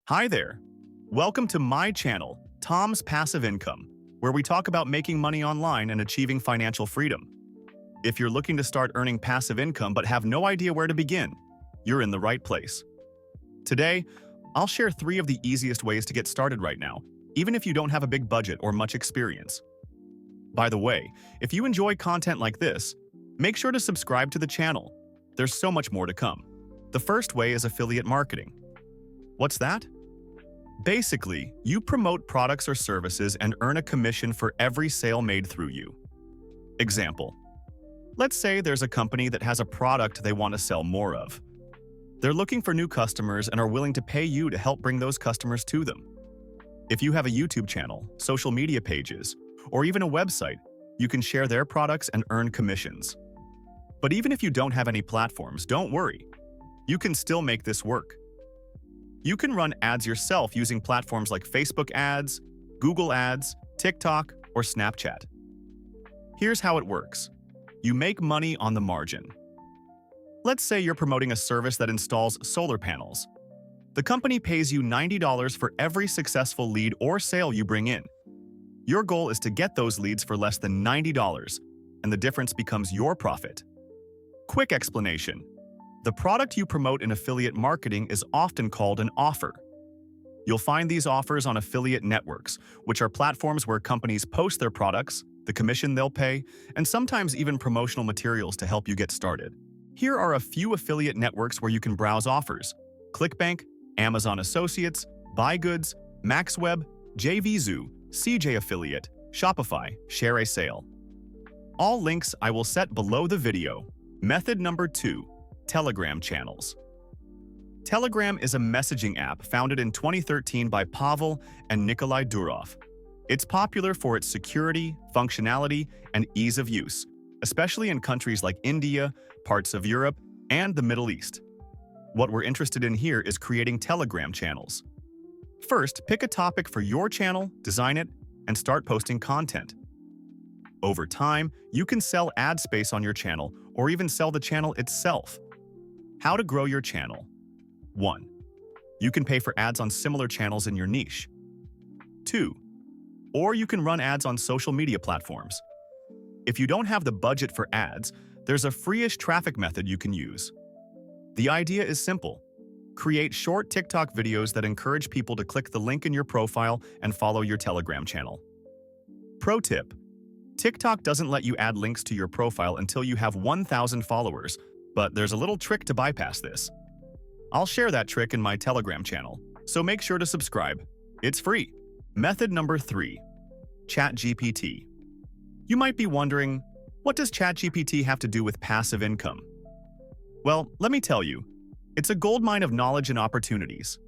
Hi there. Welcome to my channel, Tom's Passive Income, where we talk about making money online and achieving financial freedom. If you're looking to start earning passive income but have no idea where to begin, you're in the right place. Today, I'll share 3 of the easiest ways to get started right now, even if you don't have a big budget or much experience. By the way, if you enjoy content like this, make sure to subscribe to the channel. There's so much more to come. The first way is affiliate marketing. What's that? Basically, you promote products or services and earn a commission for every sale made through you. Example: let's say there's a company that has a product they want to sell more of. They're looking for new customers and are willing to pay you to help bring those customers to them. If you have a YouTube channel, social media pages, or even a website, you can share their products and earn commissions. But even if you don't have any platforms, don't worry. You can still make this work. You can run ads yourself using platforms like Facebook ads, Google ads, TikTok, or Snapchat. Here's how it works. You make money on the margin. Let's say you're promoting a service that installs solar panels. The company pays you $90 for every successful lead or sale you bring in. Your goal is to get those leads for less than $90, and the difference becomes your profit. Quick explanation. The product you promote in affiliate marketing is often called an offer. You'll find these offers on affiliate networks, which are platforms where companies post their products, the commission they'll pay, and sometimes even promotional materials to help you get started. Here are a few affiliate networks where you can browse offers: ClickBank, Amazon Associates, BuyGoods, MaxWeb, JVZoo, CJ Affiliate, Shopify, Share a Sale. All links I will set below the video. Method number 2. Telegram channels. Telegram is a messaging app founded in 2013 by Pavel and Nikolai Durov. It's popular for its security, functionality, and ease of use, especially in countries like India, parts of Europe, and the Middle East. What we're interested in here is creating Telegram channels. First, pick a topic for your channel, design it, and start posting content. Over time, you can sell ad space on your channel or even sell the channel itself. How to grow your channel. 1. You can pay for ads on similar channels in your niche. 2. Or you can run ads on social media platforms. If you don't have the budget for ads, there's a free-ish traffic method you can use. The idea is simple. Create short TikTok videos that encourage people to click the link in your profile and follow your Telegram channel. Pro tip: TikTok doesn't let you add links to your profile until you have 1,000 followers, but there's a little trick to bypass this. I'll share that trick in my Telegram channel, so make sure to subscribe. It's free. Method number 3. ChatGPT. You might be wondering, what does ChatGPT have to do with passive income? Well, let me tell you, it's a goldmine of knowledge and opportunities.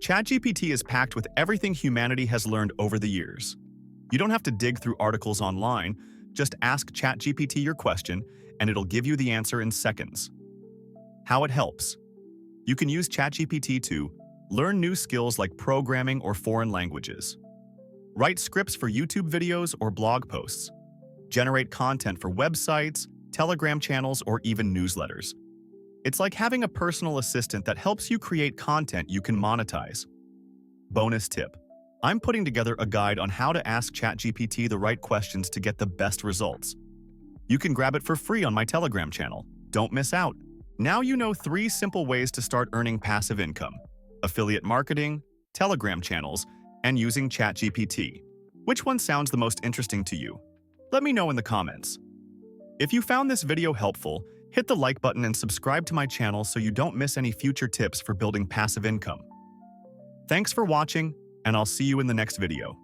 ChatGPT is packed with everything humanity has learned over the years. You don't have to dig through articles online, just ask ChatGPT your question, and it'll give you the answer in seconds. How it helps. You can use ChatGPT to learn new skills like programming or foreign languages, write scripts for YouTube videos or blog posts, generate content for websites, Telegram channels, or even newsletters. It's like having a personal assistant that helps you create content you can monetize. Bonus tip: I'm putting together a guide on how to ask ChatGPT the right questions to get the best results. You can grab it for free on my Telegram channel. Don't miss out. Now you know 3 simple ways to start earning passive income: affiliate marketing, Telegram channels, and using ChatGPT. Which one sounds the most interesting to you? Let me know in the comments. If you found this video helpful, hit the like button and subscribe to my channel so you don't miss any future tips for building passive income. Thanks for watching, and I'll see you in the next video.